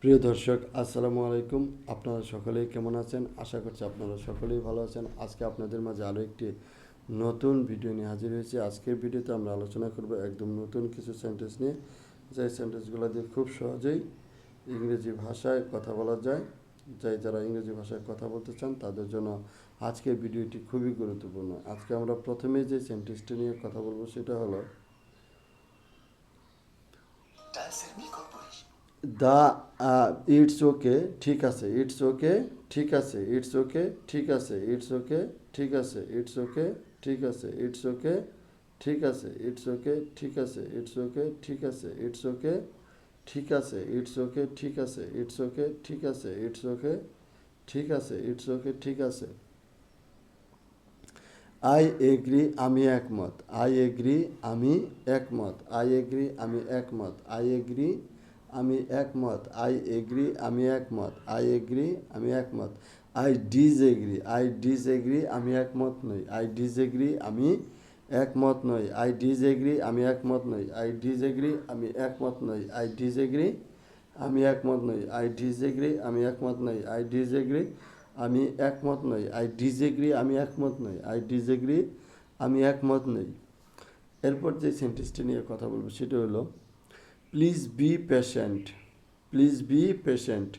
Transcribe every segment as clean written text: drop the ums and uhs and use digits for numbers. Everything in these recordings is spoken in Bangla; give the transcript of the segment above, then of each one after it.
প্রিয় দর্শক, আসসালামু আলাইকুম। আপনারা সকলেই কেমন আছেন? আশা করছি আপনারা সকলেই ভালো আছেন। আজকে আপনাদের মাঝে আরও একটি নতুন ভিডিও নিয়ে হাজির হয়েছি। আজকের ভিডিওতে আমরা আলোচনা করব একদম নতুন কিছু সেন্টেন্স নিয়ে, যে সেন্টেন্সগুলো দিয়ে খুব সহজেই ইংরেজি ভাষায় কথা বলা যায়। যারা ইংরেজি ভাষায় কথা বলতে চান তাদের জন্য আজকের ভিডিওটি খুবই গুরুত্বপূর্ণ। আজকে আমরা প্রথমে যে সেন্টেন্সটি নিয়ে কথা বলবো সেটা হলো দা ইটস ওকে, ঠিক আছে, ইটস ওকে, ঠিক আছে, ইটস ওকে, ঠিক আছে, ইটস ওকে, ঠিক আছে, ইটস ওকে, ঠিক আছে, ইটস ওকে, ঠিক আছে, ইটস ওকে, ঠিক আছে, ইটস ওকে, ঠিক আছে, ইটস ওকে, ঠিক আছে, ইটস ওকে, ঠিক আছে, ইটস ওকে, ঠিক আছে, ইটস ওকে, ঠিক আছে, ইটস ওকে, ঠিক আছে। আই এগ্রি, আমি একমত। আই এগ্রি, আমি একমত। আই এগ্রি, আমি একমত। আই এগ্রি, আমি একমত। আই এগ্রি, আমি একমত। আই এগ্রি, আমি একমত। আই ডিসএগ্রি, আই ডিসএগ্রি, আমি একমত নই। আই ডিসএগ্রি, আমি একমত নই। আই ডিসএগ্রি, আমি একমত নই। আই ডিসএগ্রি, আমি একমত নই। আই ডিসএগ্রি, আমি একমত নই। আই ডিসএগ্রি, আমি একমত নই। আই ডিসএগ্রি, আমি একমত নই। আই ডিসএগ্রি, আমি একমত নই। আই ডিসএগ্রি, আমি একমত নই। এরপর যে সেন্টেন্সটি নিয়ে কথা বলবো সেটা হলো please be patient. Please be patient,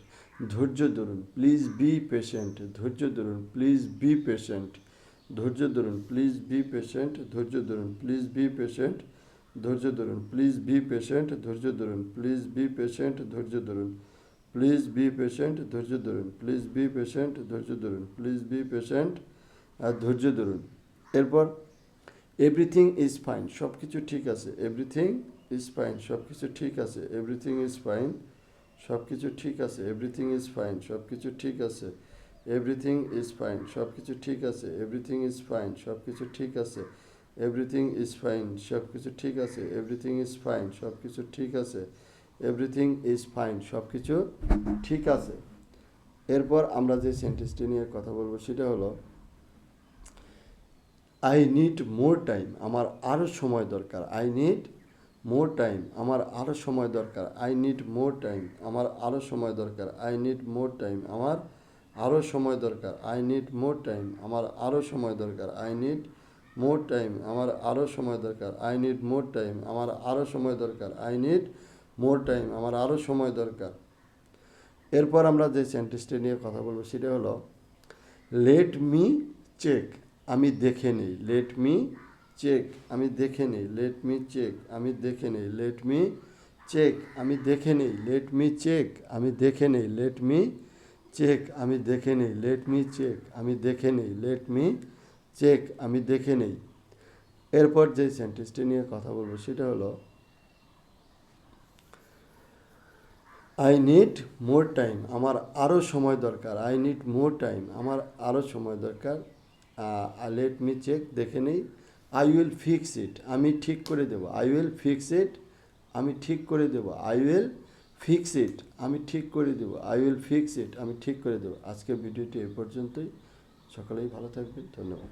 ধৈর্য ধরুন। প্লিজ বি পেশেন্ট, ধৈর্য ধরুন। প্লিজ বি পেশেন্ট, ধৈর্য ধরুন। প্লিজ বি পেশেন্ট, ধৈর্য ধরুন। প্লিজ বি পেশেন্ট, ধৈর্য ধরুন। প্লিজ বি পেশেন্ট, ধৈর্য ধরুন। প্লিজ বি পেশেন্ট, ধৈর্য ধরুন। প্লিজ বি পেশেন্ট, ধৈর্য ধরুন। প্লিজ বি পেশেন্ট, ধৈর্য ধরুন। প্লিজ বি পেশেন্ট, ধৈর্য ধরুন। এরপর এভরিথিং ইজ ফাইন, সব কিছু ঠিক আছে। এভরিথিং ইজ ফাইন, সব কিছু ঠিক আছে। এভরিথিং ইজ ফাইন, সব কিছু ঠিক আছে। এভরিথিং ইজ ফাইন, সব কিছু ঠিক আছে। এভরিথিং ইজ ফাইন, সব কিছু ঠিক আছে। এভরিথিং ইজ ফাইন, সব কিছু ঠিক আছে। এভরিথিং ইজ ফাইন, সব কিছু ঠিক আছে। এভরিথিং ইজ ফাইন, সব কিছু ঠিক আছে। এভরিথিং ইজ ফাইন, সব কিছু ঠিক আছে। এরপর আমরা যে সেন্টেন্সটি নিয়ে কথা বলবো সেটা হলো আই নিড মোর টাইম, আমার আরও সময় দরকার। আই নিড মোর টাইম, আমার আরও সময় দরকার। আই নিড মোর টাইম, আমার আরও সময় দরকার। আই নিড মোর টাইম, আমার আরও সময় দরকার। আই নিড মোর টাইম, আমার আরও সময় দরকার। আই নিড মোর টাইম, আমার আরও সময় দরকার। আই নিড মোর টাইম, আমার আরও সময় দরকার। আই নিড মোর টাইম, আমার আরও সময় দরকার। এরপর আমরা যে সেন্টেন্সটি নিয়ে কথা বলবো সেটা হলো লেট মি চেক, আমি দেখে নিই। লেট মি চেক, আমি দেখে নিই। লেট মি চেক, আমি দেখে নিই। লেট মি চেক, আমি দেখে নিই। লেট মি চেক, আমি দেখে নিই। লেট মি চেক, আমি দেখে নিই। লেট মি চেক, আমি দেখে নিই। লেট মি চেক, আমি দেখে নিই। এরপর যে সেন্টেন্সটি নিয়ে কথা বলবো সেটা হলো আই নিড মোর টাইম, আমার আরও সময় দরকার। আই নিড মোর টাইম, আমার আরও সময় দরকার। লেট মি চেক, দেখে নেই। আই উইল ফিক্স ইট, আমি ঠিক করে দেবো। আই উইল ফিক্স ইট, আমি ঠিক করে দেবো। আই উইল ফিক্স ইট, আমি ঠিক করে দেবো। আই উইল ফিক্স ইট, আমি ঠিক করে দেবো। আজকের ভিডিওটি এ পর্যন্তই। সকলেই ভালো থাকবেন। ধন্যবাদ।